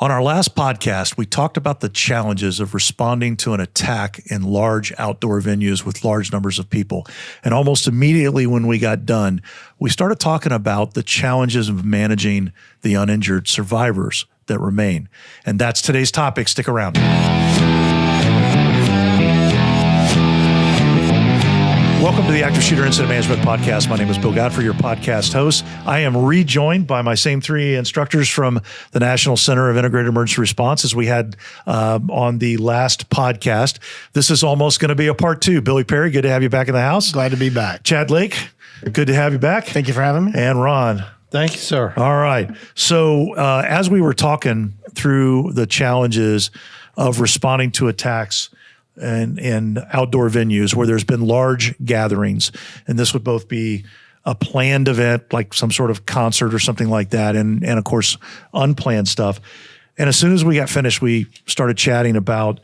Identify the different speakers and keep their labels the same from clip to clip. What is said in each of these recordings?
Speaker 1: On our last podcast, we talked about the challenges of responding to an attack in large outdoor venues with large numbers of people. And almost immediately when we got done, we started talking about the challenges of managing the uninjured survivors that remain. And that's today's topic. Stick around. Welcome to the Active Shooter Incident Management Podcast. My name is Bill Godfrey, your podcast host. I am rejoined by my same three instructors from the National Center of Integrated Emergency Response as we had on the last podcast. This is almost going to be a part two. Billy Perry, good to have you back in the house.
Speaker 2: Glad to be back.
Speaker 1: Chad Lake, good to have you back.
Speaker 2: Thank you for having me.
Speaker 1: And Ron.
Speaker 3: Thank you, sir.
Speaker 1: All right. So as we were talking through the challenges of responding to attacks and outdoor venues where there's been large gatherings, and this would both be a planned event like some sort of concert or something like that, and of course unplanned stuff. And as soon as we got finished, we started chatting about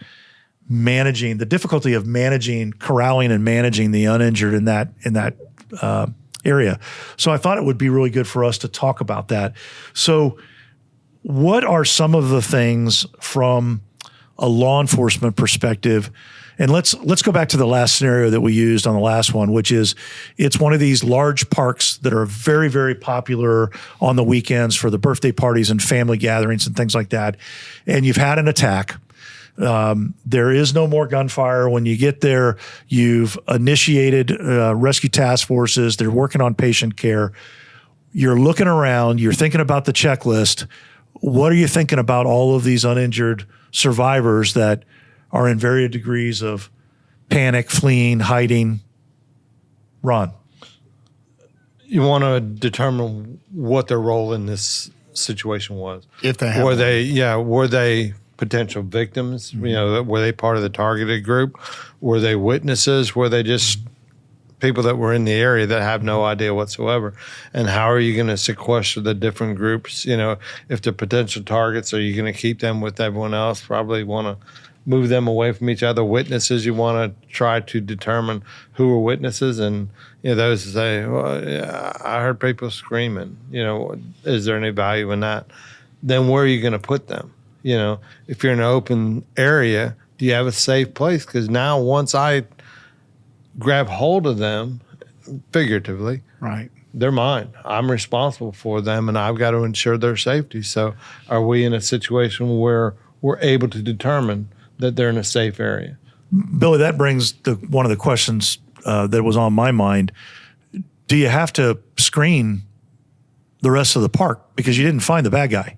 Speaker 1: managing the difficulty of managing corralling and managing the uninjured in that area. So I thought it would be really good for us to talk about that. So what are some of the things from a law enforcement perspective? And let's go back to the last scenario that we used on the last one, which is it's one of these large parks that are very, very popular on the weekends for the birthday parties and family gatherings and things like that. And you've had an attack. There is no more gunfire. When you get there, you've initiated rescue task forces. They're working on patient care. You're looking around. You're thinking about the checklist. What are you thinking about all of these uninjured survivors that are in varied degrees of panic, fleeing, hiding? Ron.
Speaker 3: You want to determine what their role in this situation was.
Speaker 2: If they have
Speaker 3: were they potential victims? Mm-hmm. You know, were they part of the targeted group? Were they witnesses? Were they just people that were in the area that have no idea whatsoever? And how are you going to sequester the different groups? You know, if they're potential targets, are you going to keep them with everyone else? Probably want to move them away from each other. Witnesses, you want to try to determine who are witnesses, and you know, those that say, well, yeah, I heard people screaming. You know, is there any value in that? Then where are you going to put them? You know, if you're in an open area, do you have a safe place? Because now once I grab hold of them, figuratively,
Speaker 2: right,
Speaker 3: they're mine. I'm responsible for them, and I've got to ensure their safety. So are we in a situation where we're able to determine that they're in a safe area?
Speaker 1: Billy, that brings one of the questions that was on my mind. Do you have to screen the rest of the park because you didn't find the bad guy?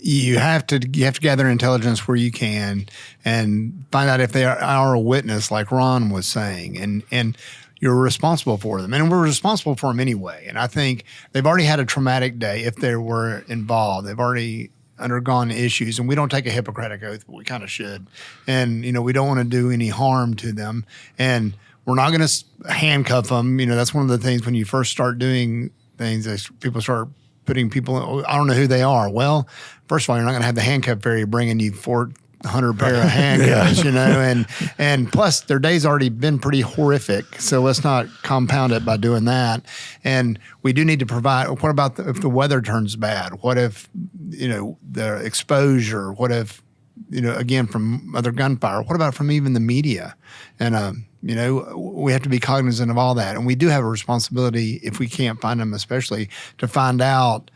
Speaker 2: You have to gather intelligence where you can and find out if they are a witness, like Ron was saying, and you're responsible for them. And we're responsible for them anyway. And I think they've already had a traumatic day if they were involved. They've already undergone issues, and we don't take a Hippocratic oath, but we kind of should. And, you know, we don't want to do any harm to them. And we're not going to handcuff them. You know, that's one of the things when you first start doing things, people start putting people, I don't know who they are. Well, first of all, you're not going to have the handcuff fairy bringing you 400 pair of handcuffs, yeah. You know, and plus their day's already been pretty horrific. So let's not compound it by doing that. And we do need to provide, what about if the weather turns bad? What if, you know, the exposure? What if, you know, again, from other gunfire? What about from even the media? And, you know, we have to be cognizant of all that. And we do have a responsibility, if we can't find them especially, to find out,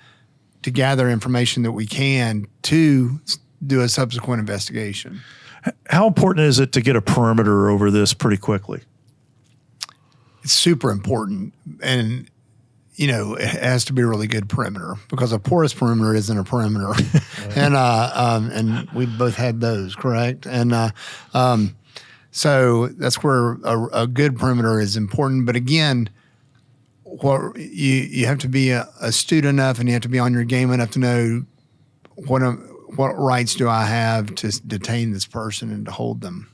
Speaker 2: to gather information that we can to do a subsequent investigation.
Speaker 1: How important is it to get a perimeter over this pretty quickly?
Speaker 2: It's super important. And, you know, it has to be a really good perimeter, because a porous perimeter isn't a perimeter. Right. And we both had those, correct? And so that's where a good perimeter is important. But again, what you have to be astute enough, and you have to be on your game enough to know what rights do I have to detain this person and to hold them.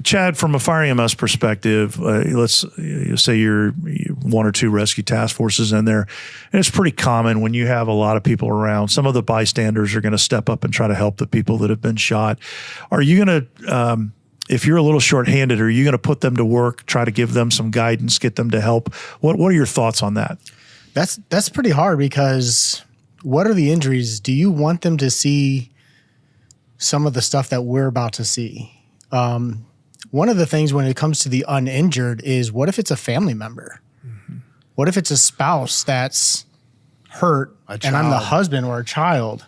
Speaker 1: Chad, from a fire EMS perspective, let's say you're one or two rescue task forces in there, and it's pretty common when you have a lot of people around. Some of the bystanders are going to step up and try to help the people that have been shot. Are you going to, if you're a little shorthanded, are you going to put them to work, try to give them some guidance, get them to help? What are your thoughts on that?
Speaker 4: That's pretty hard, because what are the injuries? Do you want them to see some of the stuff that we're about to see? One of the things when it comes to the uninjured is, what if it's a family member? Mm-hmm. What if it's a spouse that's hurt and I'm the husband or a child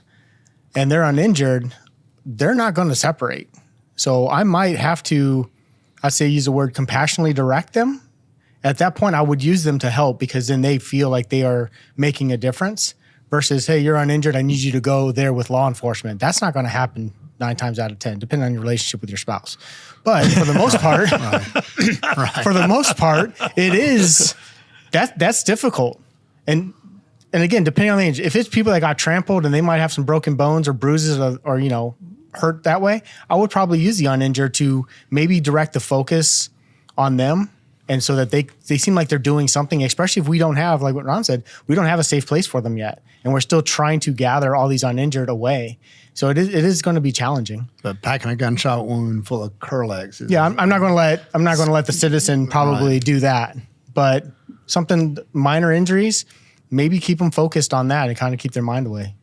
Speaker 4: and they're uninjured? They're not going to separate. So I might have to, I say use the word compassionately direct them. At that point, I would use them to help, because then they feel like they are making a difference versus, hey, you're uninjured, I need you to go there with law enforcement. That's not going to happen 9 times out of 10, depending on your relationship with your spouse. But for the most part, for the most part, it is, that's difficult. And again, depending on the age, if it's people that got trampled and they might have some broken bones or bruises or you know, hurt that way, I would probably use the uninjured to maybe direct the focus on them. And so that they seem like they're doing something, especially if we don't have, like what Ron said, we don't have a safe place for them yet. And we're still trying to gather all these uninjured away. So it is going to be challenging.
Speaker 2: But packing a gunshot wound full of curl eggs.
Speaker 4: Yeah, I'm not going to let the citizen probably do that. But something minor injuries, maybe keep them focused on that and kind of keep their mind away.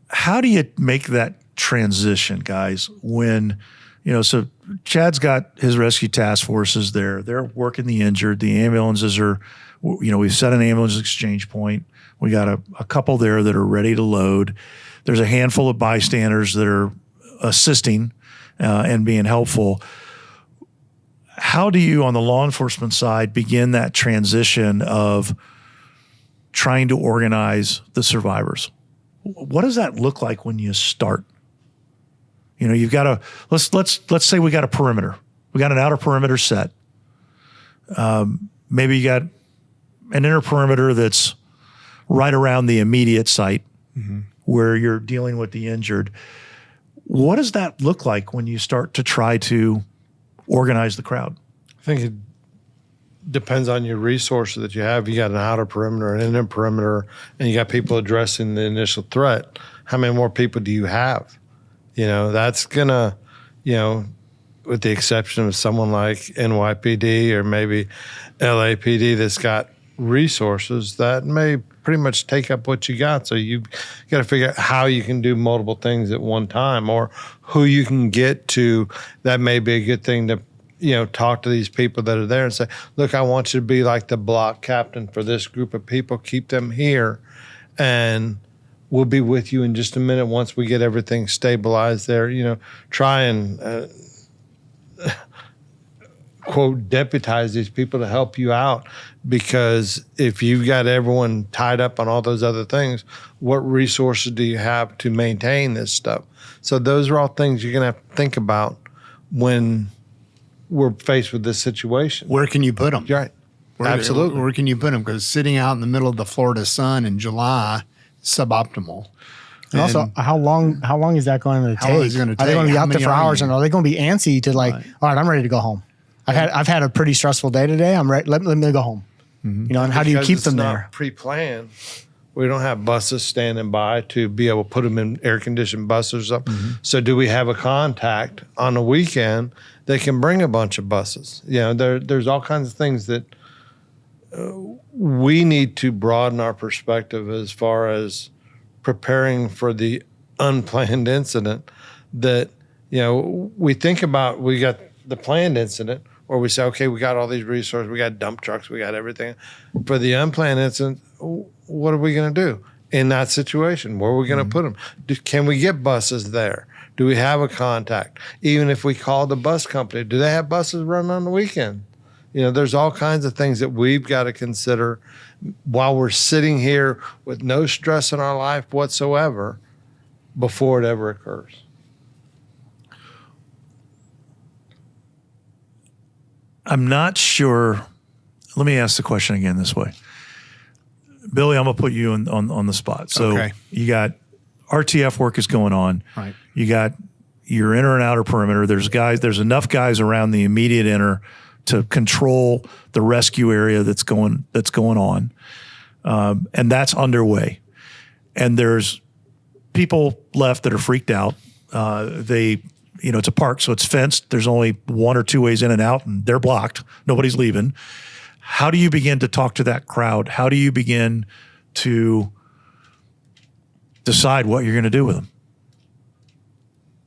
Speaker 1: How do you make that transition, guys, when, you know, so Chad's got his rescue task forces there. They're working the injured. The ambulances are, you know, we've set an ambulance exchange point. We got a couple there that are ready to load. There's a handful of bystanders that are assisting and being helpful. How do you, on the law enforcement side, begin that transition of trying to organize the survivors? What does that look like when you start? You know, you've got a, let's say we got a perimeter. We got an outer perimeter set. Maybe you got an inner perimeter that's right around the immediate site where you're dealing with the injured. What does that look like when you start to try to organize the crowd?
Speaker 3: I think it depends on your resources that you have. You got an outer perimeter, an inner perimeter, and you got people addressing the initial threat. How many more people do you have? You know, that's going to, you know, with the exception of someone like NYPD or maybe LAPD that's got resources, that may pretty much take up what you got. So you got to figure out how you can do multiple things at one time, or who you can get to. That may be a good thing to, you know, talk to these people that are there and say, look, I want you to be like the block captain for this group of people. Keep them here, and we'll be with you in just a minute once we get everything stabilized there. You know, try and quote, deputize these people to help you out, because if you've got everyone tied up on all those other things, what resources do you have to maintain this stuff? So those are all things you're going to have to think about when we're faced with this situation.
Speaker 2: Where can you put them?
Speaker 3: Right. Absolutely.
Speaker 2: Where can you put them? Because sitting out in the middle of the Florida sun in July, suboptimal.
Speaker 4: And also, how long is that going to take?
Speaker 2: How long is it going to take?
Speaker 4: Are they going to be out there for hours,
Speaker 2: you?
Speaker 4: and are they going to be antsy to like, all right, I'm ready to go home. I've had a pretty stressful day today. I'm ready. Let me go home. You know, and how do you keep them there?
Speaker 3: Pre-planned. We don't have buses standing by to be able to put them in air-conditioned buses or something. So do we have a contact on the weekend that can bring a bunch of buses? You know, there's all kinds of things that we need to broaden our perspective as far as preparing for the unplanned incident. That, you know, we think about, we got the planned incident where we say, okay, we got all these resources, we got dump trucks, we got everything. For the unplanned incident, what are we going to do in that situation? Where are we going to put them? Can we get buses there? Do we have a contact? Even if we call the bus company, do they have buses running on the weekend? You know, there's all kinds of things that we've got to consider while we're sitting here with no stress in our life whatsoever before it ever occurs.
Speaker 1: I'm not sure. Let me ask the question again this way. Billy, I'm going to put you on the spot. So
Speaker 2: okay.
Speaker 1: You got RTF work is going on.
Speaker 2: Right.
Speaker 1: You got your inner and outer perimeter. There's enough guys around the immediate inner to control the rescue area that's going on. And that's underway. And there's people left that are freaked out. You know, it's a park, so it's fenced. There's only 1 or 2 ways in and out, and they're blocked. Nobody's leaving. How do you begin to talk to that crowd? How do you begin to decide what you're going to do with them?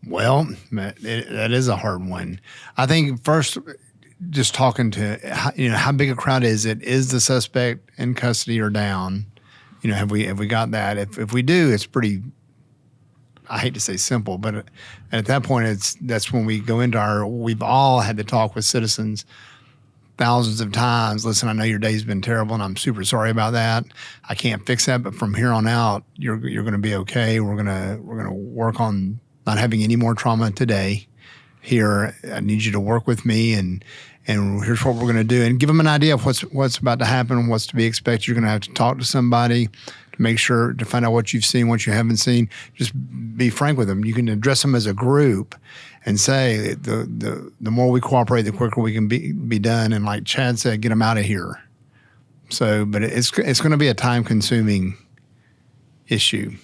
Speaker 2: Well, that is a hard one. I think first, just talking to how big a crowd is it? Is the suspect in custody or down? Have we got that? If we do, it's pretty. I hate to say simple, but at that point, that's when we go into we've all had to talk with citizens thousands of times. Listen, I know your day's been terrible, and I'm super sorry about that. I can't fix that, but from here on out, you're going to be okay. We're gonna work on not having any more trauma today. Here, I need you to work with me, and here's what we're going to do, and give them an idea of what's about to happen, what's to be expected. You're going to have to talk to somebody to make sure to find out what you've seen, what you haven't seen. Just be frank with them. You can address them as a group and say the more we cooperate, the quicker we can be done. And like Chad said, get them out of here. So, but it's going to be a time-consuming issue.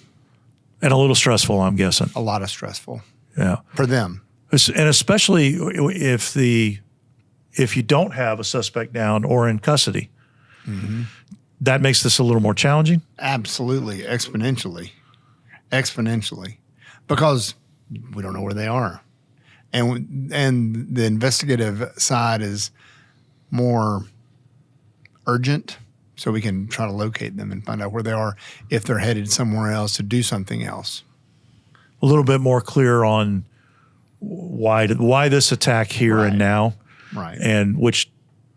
Speaker 1: And a little stressful, I'm guessing.
Speaker 2: A lot of stressful.
Speaker 1: Yeah.
Speaker 2: For them.
Speaker 1: And especially if you don't have a suspect down or in custody, that makes this a little more challenging.
Speaker 2: Absolutely. Exponentially. Because we don't know where they are. And the investigative side is more urgent, so we can try to locate them and find out where they are if they're headed somewhere else to do something else.
Speaker 1: A little bit more clear on why this attack here and now,
Speaker 2: right?
Speaker 1: And which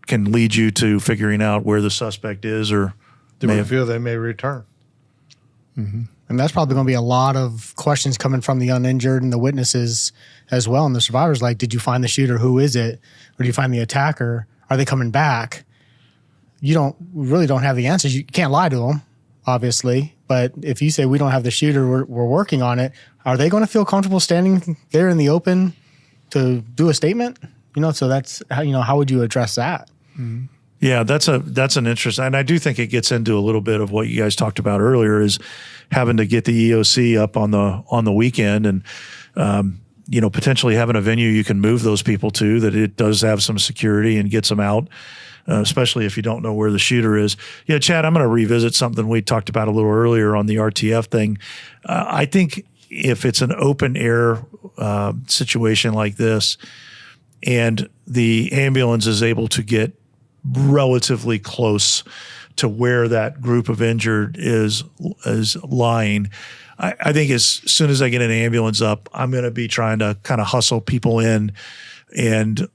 Speaker 1: can lead you to figuring out where the suspect is, or
Speaker 3: do we feel they may return?
Speaker 4: Mm-hmm. And that's probably going to be a lot of questions coming from the uninjured and the witnesses as well, and the survivors. Like, did you find the shooter? Who is it? Or do you find the attacker? Are they coming back? You really don't have the answers. You can't lie to them, obviously. But if you say we don't have the shooter, we're working on it, are they going to feel comfortable standing there in the open to do a statement? So that's how would you address that?
Speaker 2: Mm-hmm.
Speaker 1: Yeah, that's an interest, and I do think it gets into a little bit of what you guys talked about earlier, is having to get the EOC up on the weekend, and potentially having a venue you can move those people to, that it does have some security and gets them out, especially if you don't know where the shooter is. Yeah, Chad, I'm going to revisit something we talked about a little earlier on the RTF thing. I think if it's an open air situation like this, and the ambulance is able to get relatively close to where that group of injured is lying, I think as soon as I get an ambulance up, I'm going to be trying to kind of hustle people in, and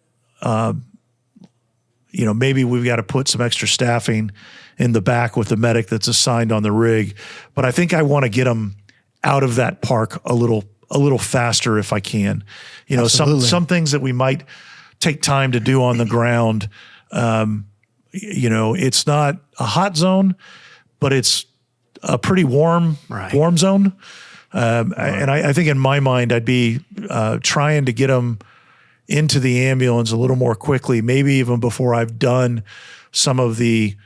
Speaker 1: maybe we've got to put some extra staffing in the back with the medic that's assigned on the rig. But I think I want to get them out of that park a little faster if I can. Some things that we might take time to do on the ground. It's not a hot zone, but it's a pretty warm zone. And I think in my mind, I'd be trying to get them into the ambulance a little more quickly, maybe even before I've done some of the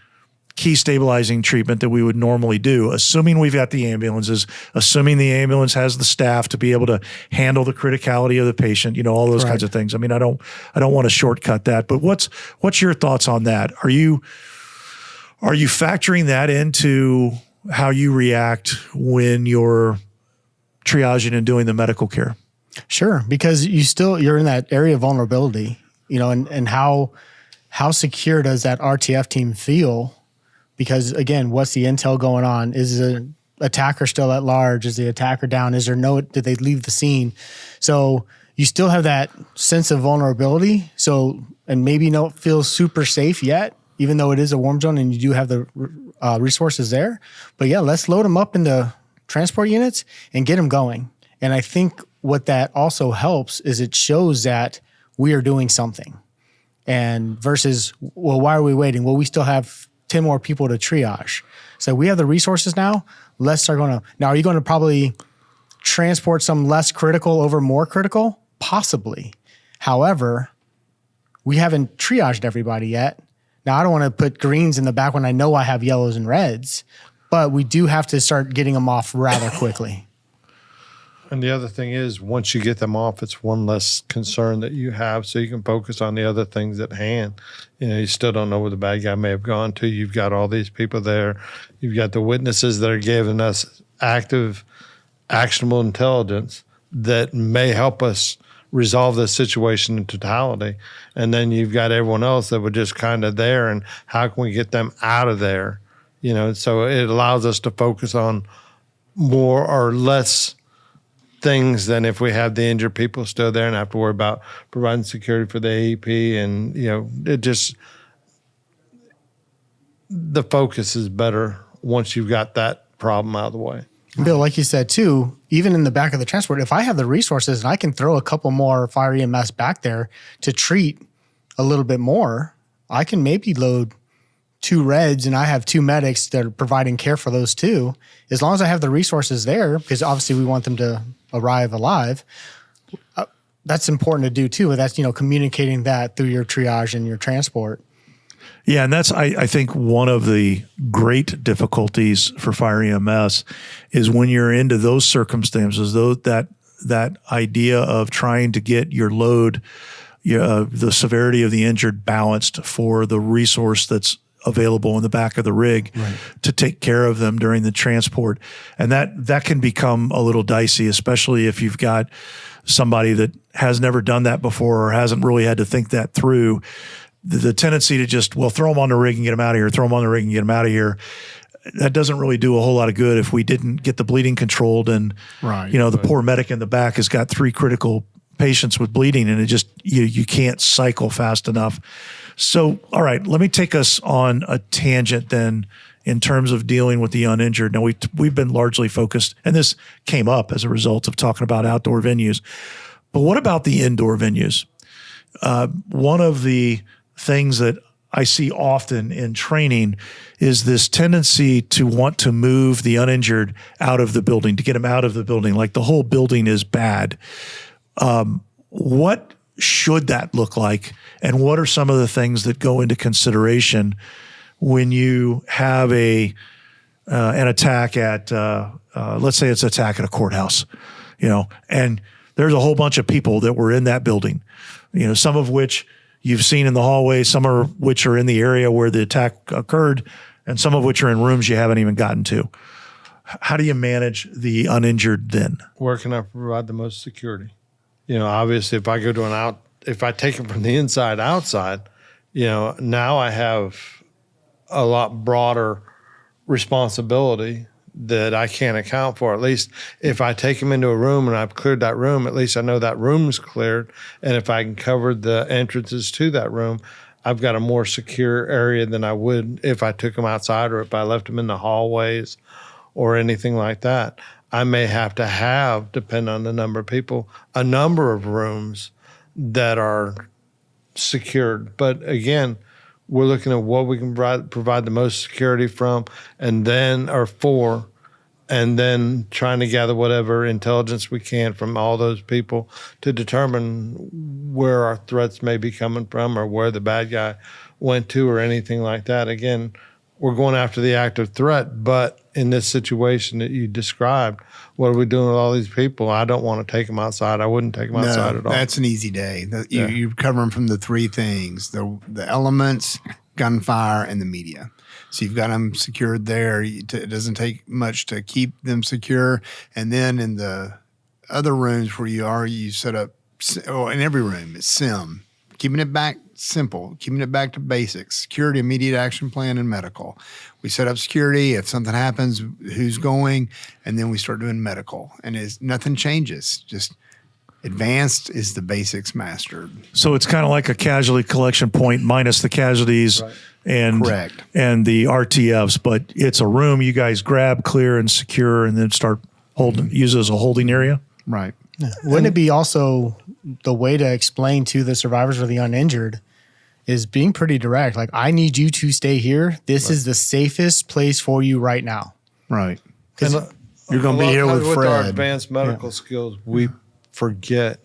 Speaker 1: key stabilizing treatment that we would normally do, assuming we've got the ambulances, assuming the ambulance has the staff to be able to handle the criticality of the patient, all those kinds of things. I mean, I don't want to shortcut that, but what's your thoughts on that? Are you factoring that into how you react when you're triaging and doing the medical care?
Speaker 4: Sure, because you're in that area of vulnerability, and how secure does that RTF team feel? Because again, what's the intel going on? Is the attacker still at large? Is the attacker down? Did they leave the scene? So you still have that sense of vulnerability. So, and maybe you don't feel super safe yet, even though it is a warm zone and you do have the resources there. But yeah, let's load them up into transport units and get them going. And I think what that also helps is it shows that we are doing something. And versus, well, why are we waiting? Well, we still have 10 more people to triage. So we have the resources now. Let's start going to. Now, are you going to probably transport some less critical over more critical? Possibly. However, we haven't triaged everybody yet. Now, I don't want to put greens in the back when I know I have yellows and reds, but we do have to start getting them off rather quickly.
Speaker 3: And the other thing is, once you get them off, it's one less concern that you have, so you can focus on the other things at hand. You still don't know where the bad guy may have gone to. You've got all these people there. You've got the witnesses that are giving us active, actionable intelligence that may help us resolve the situation in totality. And then you've got everyone else that were just kind of there, and how can we get them out of there? So it allows us to focus on more or less things than if we have the injured people still there and have to worry about providing security for the AEP. And, it just, the focus is better once you've got that problem out of the way.
Speaker 4: Bill, like you said too, even in the back of the transport, if I have the resources and I can throw a couple more fire EMS back there to treat a little bit more, I can maybe load 2 reds and I have 2 medics that are providing care for those 2. As long as I have the resources there, because obviously we want them to arrive alive, that's important to do too. That's, communicating that through your triage and your transport.
Speaker 1: Yeah, and that's, I think, one of the great difficulties for fire EMS is when you're into those circumstances, that idea of trying to get your load, the severity of the injured balanced for the resource that's available in the back of the rig to take care of them during the transport. And that can become a little dicey, especially if you've got somebody that has never done that before or hasn't really had to think that through. The tendency to just, throw them on the rig and get them out of here, throw them on the rig and get them out of here. That doesn't really do a whole lot of good if we didn't get the bleeding controlled. And, the poor medic in the back has got 3 critical patients with bleeding, and it just, you can't cycle fast enough. So, all right, let me take us on a tangent then in terms of dealing with the uninjured. Now, we've been largely focused, and this came up as a result of talking about outdoor venues. But what about the indoor venues? One of the things that I see often in training is this tendency to want to move the uninjured out of the building, to get them out of the building, like the whole building is bad. What should that look like? And what are some of the things that go into consideration when you have an attack at, let's say it's an attack at a courthouse, and there's a whole bunch of people that were in that building, some of which you've seen in the hallway, some of which are in the area where the attack occurred, and some of which are in rooms you haven't even gotten to. How do you manage the uninjured then?
Speaker 3: Where can I provide the most security? Obviously, if I go to if I take it from the inside outside, now I have a lot broader responsibility that I can't account for. At least if I take them into a room and I've cleared that room, at least I know that room's cleared. And if I can cover the entrances to that room, I've got a more secure area than I would if I took them outside or if I left them in the hallways or anything like that. I may have to have, depending on the number of people, a number of rooms that are secured. But again, we're looking at what we can provide the most security from and then trying to gather whatever intelligence we can from all those people to determine where our threats may be coming from or where the bad guy went to or anything like that. Again, we're going after the active threat, but in this situation that you described, what are we doing with all these people? I don't want to take them outside. I wouldn't take them outside at all.
Speaker 2: That's an easy day. You cover them from the 3 things, the elements, gunfire, and the media. So you've got them secured there. It doesn't take much to keep them secure. And then in the other rooms where you set up, in every room, it's SIM. Keeping it back simple, keeping it back to basics, security, immediate action plan, and medical. We set up security. If something happens, who's going, and then we start doing medical. And nothing changes. Just advanced is the basics mastered.
Speaker 1: So it's kind of like a casualty collection point minus the casualties and the RTFs, but it's a room you guys grab, clear, and secure, and then start use it as a holding area.
Speaker 2: Right.
Speaker 4: Yeah. Wouldn't it be also the way to explain to the survivors or the uninjured is being pretty direct? Like, I need you to stay here. This is the safest place for you right now.
Speaker 2: Right.
Speaker 4: Because
Speaker 2: you're going to be here with Fred.
Speaker 3: With our advanced medical skills, we forget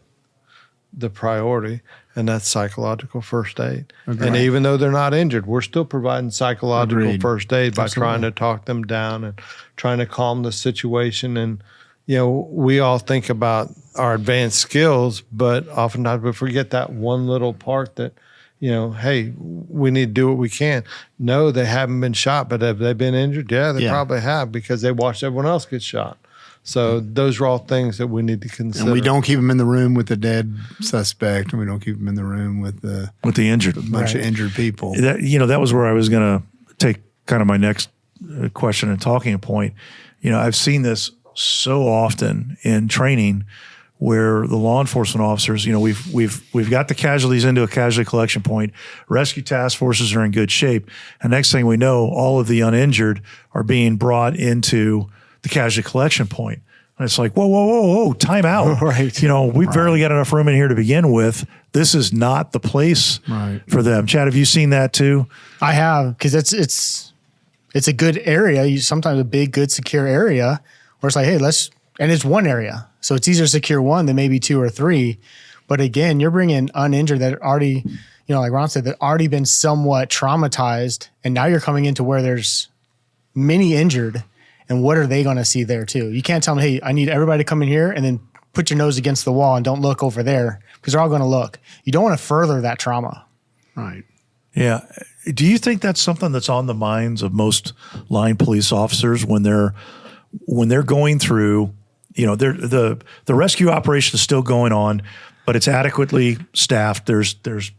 Speaker 3: the priority, and that's psychological first aid. Agreed. And even though they're not injured, we're still providing psychological first aid by trying to talk them down and trying to calm the situation. And we all think about our advanced skills, but oftentimes we forget that one little part that, hey, we need to do what we can. No, they haven't been shot, but have they been injured? Yeah, they probably have, because they watched everyone else get shot. So those are all things that we need to consider.
Speaker 2: And we don't keep them in the room with the dead suspect, and we don't keep them in the room with the
Speaker 1: injured,
Speaker 2: bunch of injured people.
Speaker 1: That was where I was going to take kind of my next question and talking point. I've seen this so often in training, where the law enforcement officers, we've got the casualties into a casualty collection point. Rescue task forces are in good shape, and next thing we know, all of the uninjured are being brought into the casualty collection point. And it's like, whoa, time out.
Speaker 4: Right.
Speaker 1: We've barely got enough room in here to begin with. This is not the place for them. Chad, have you seen that too?
Speaker 4: I have, because it's a good area. Sometimes a big, good, secure area where it's like, hey, and it's one area. So it's easier to secure one than maybe two or three. But again, you're bringing uninjured that already, like Ron said, that already been somewhat traumatized. And now you're coming into where there's many injured. And what are they going to see there too? You can't tell them, hey, I need everybody to come in here and then put your nose against the wall and don't look over there, because they're all going to look. You don't want to further that trauma.
Speaker 2: Right.
Speaker 1: Yeah. Do you think that's something that's on the minds of most line police officers when they're going through, the rescue operation is still going on, but it's adequately staffed. There's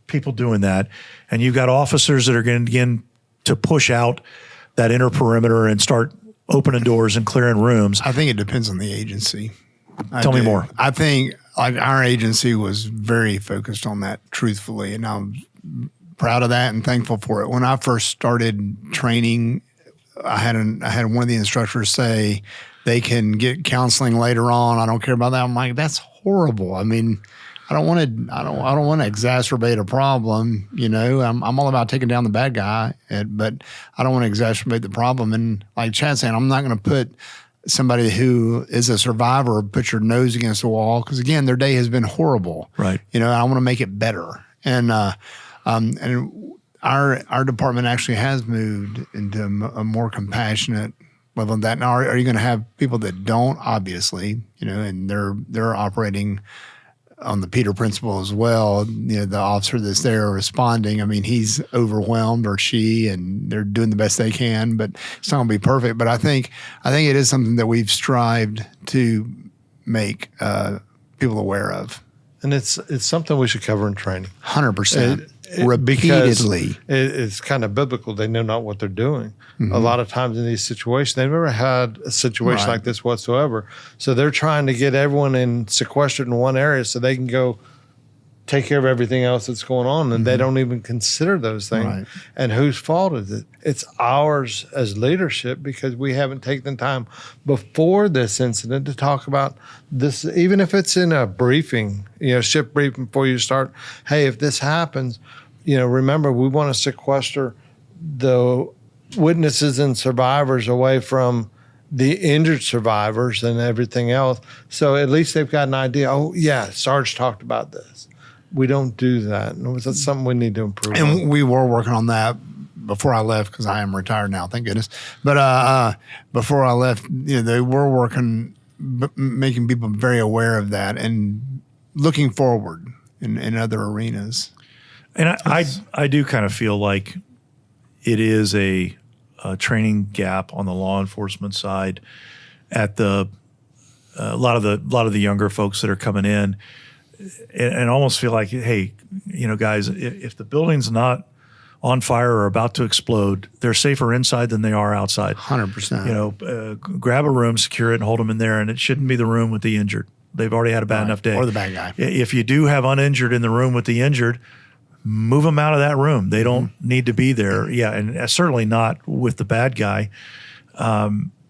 Speaker 1: people doing that, and you've got officers that are going to begin to push out that inner perimeter and start opening doors and clearing rooms.
Speaker 2: I think it depends on the agency.
Speaker 1: Tell me more.
Speaker 2: I think our agency was very focused on that, truthfully, and I'm proud of that and thankful for it. When I first started training, I had one of the instructors say they can get counseling later on. I don't care about that. I'm like, that's horrible. I mean, I don't want to exacerbate a problem. I'm all about taking down the bad guy, but I don't want to exacerbate the problem. And like Chad's saying, I'm not going to put somebody who is a survivor, put your nose against the wall, because again, their day has been horrible.
Speaker 1: Right.
Speaker 2: I want to make it better. And our department actually has moved into a more compassionate level of that. Now, are you going to have people that don't? Obviously, and they're operating on the Peter principle as well. The officer that's there responding, I mean, he's overwhelmed, or she, and they're doing the best they can, but it's not going to be perfect. But I think it is something that we've strived to make people aware of.
Speaker 3: And it's something we should cover in training.
Speaker 2: 100%. Repeatedly.
Speaker 3: It's kind of biblical. They know not what they're doing. Mm-hmm. A lot of times in these situations, they've never had a situation like this whatsoever. So they're trying to get everyone sequestered in one area so they can go take care of everything else that's going on. And they don't even consider those things. Right. And whose fault is it? It's ours as leadership, because we haven't taken the time before this incident to talk about this, even if it's in a briefing, shift briefing before you start. Hey, if this happens, remember, we want to sequester the witnesses and survivors away from the injured survivors and everything else. So at least they've got an idea. Oh, yeah, Sarge talked about this. We don't do that. That's something we need to improve on.
Speaker 2: And we were working on that before I left, because I am retired now, thank goodness. But before I left, they were working, making people very aware of that and looking forward in other arenas.
Speaker 1: And I do kind of feel like it is a training gap on the law enforcement side at a lot of the younger folks that are coming in. And almost feel like, hey, guys, if the building's not on fire or about to explode, they're safer inside than they are outside.
Speaker 2: 100%.
Speaker 1: Grab a room, secure it, and hold them in there. And it shouldn't be the room with the injured. They've already had a bad enough day.
Speaker 2: Or the bad guy.
Speaker 1: If you do have uninjured in the room with the injured, move them out of that room. They don't need to be there. Yeah, and certainly not with the bad guy.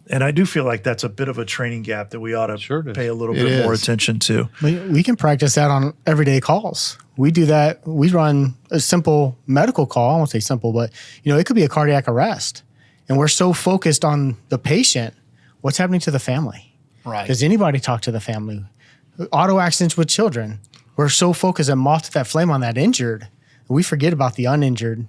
Speaker 1: And I do feel like that's a bit of a training gap that we ought to pay a little bit more attention to.
Speaker 4: We can practice that on everyday calls. We do that. We run a simple medical call. I won't say simple, but it could be a cardiac arrest. And we're so focused on the patient. What's happening to the family?
Speaker 2: Right.
Speaker 4: Does anybody talk to the family? Auto accidents with children. We're so focused and moth to that flame on that injured. We forget about the uninjured.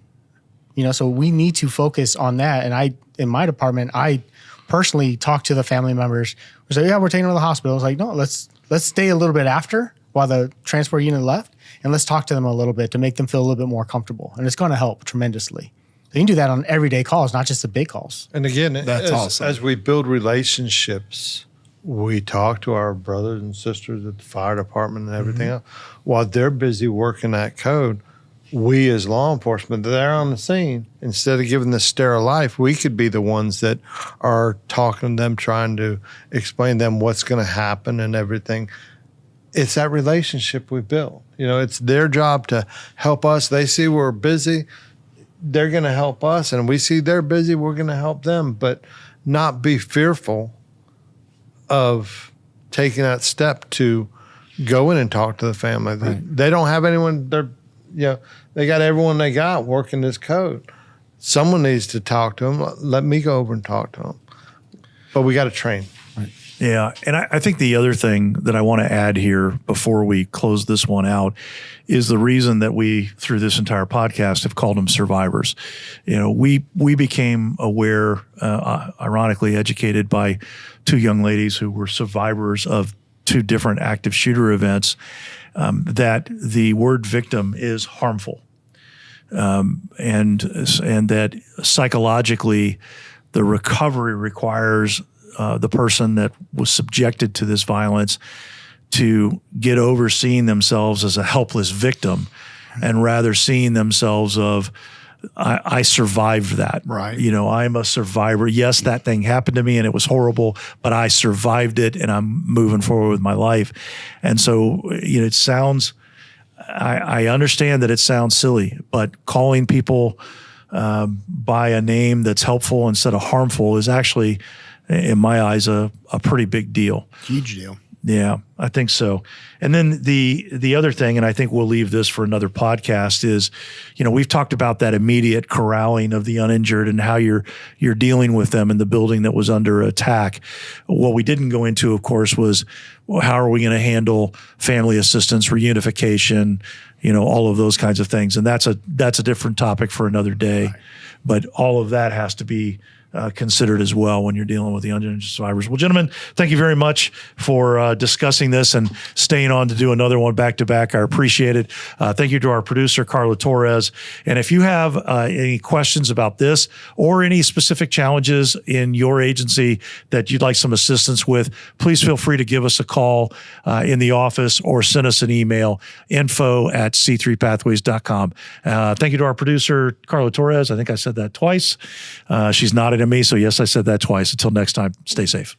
Speaker 4: So we need to focus on that. And in my department, I personally talk to the family members. So yeah, we're taking them to the hospital. It's like, no, let's stay a little bit after while the transport unit left, and let's talk to them a little bit to make them feel a little bit more comfortable. And it's going to help tremendously. You can do that on everyday calls, not just the big calls.
Speaker 3: And again,
Speaker 2: That's awesome.
Speaker 3: as we build relationships, we talk to our brothers and sisters at the fire department and everything else. While they're busy working that code, we as law enforcement, they're on the scene. Instead of giving this sterile life, we could be the ones that are talking to them, trying to explain to them what's going to happen and everything. It's that relationship we build. You know, it's their job to help us. They see we're busy, they're going to help us. And we see they're busy, we're going to help them. But not be fearful of taking that step to go in and talk to the family.
Speaker 2: Right.
Speaker 3: They don't have anyone, they got everyone they got working this code. Someone needs to talk to them. Let me go over and talk to them. But we got to train.
Speaker 1: Yeah. And I think the other thing that I want to add here before we close this one out is the reason that we, through this entire podcast, have called them survivors. You know, we became aware, ironically educated by two young ladies who were survivors of two different active shooter events, that the word victim is harmful. And that psychologically the recovery requires the person that was subjected to this violence to get over seeing themselves as a helpless victim and rather seeing themselves of, I survived that.
Speaker 2: Right.
Speaker 1: You know, I'm a survivor. Yes, that thing happened to me and it was horrible, but I survived it and I'm moving forward with my life. And so, you know, it sounds, I understand that it sounds silly, but calling people by a name that's helpful instead of harmful is actually, in my eyes, a pretty big deal.
Speaker 2: Huge deal.
Speaker 1: Yeah, I think so. And then the other thing, and I think we'll leave this for another podcast, is, you know, we've talked about that immediate corralling of the uninjured and how you're dealing with them in the building that was under attack. What we didn't go into, of course, was how are we going to handle family assistance, reunification, you know, all of those kinds of things. And that's a different topic for another day. Right. But all of that has to be considered as well when you're dealing with the uninjured survivors. Well, gentlemen, thank you very much for discussing this and staying on to do another one back to back. I appreciate it. Thank you to our producer, Carla Torres. And if you have any questions about this or any specific challenges in your agency that you'd like some assistance with, please feel free to give us a call in the office or send us an email, info@c3pathways.com. Thank you to our producer, Carla Torres. I think I said that twice. She's nodding at me, so yes, I said that twice. Until next time, stay safe.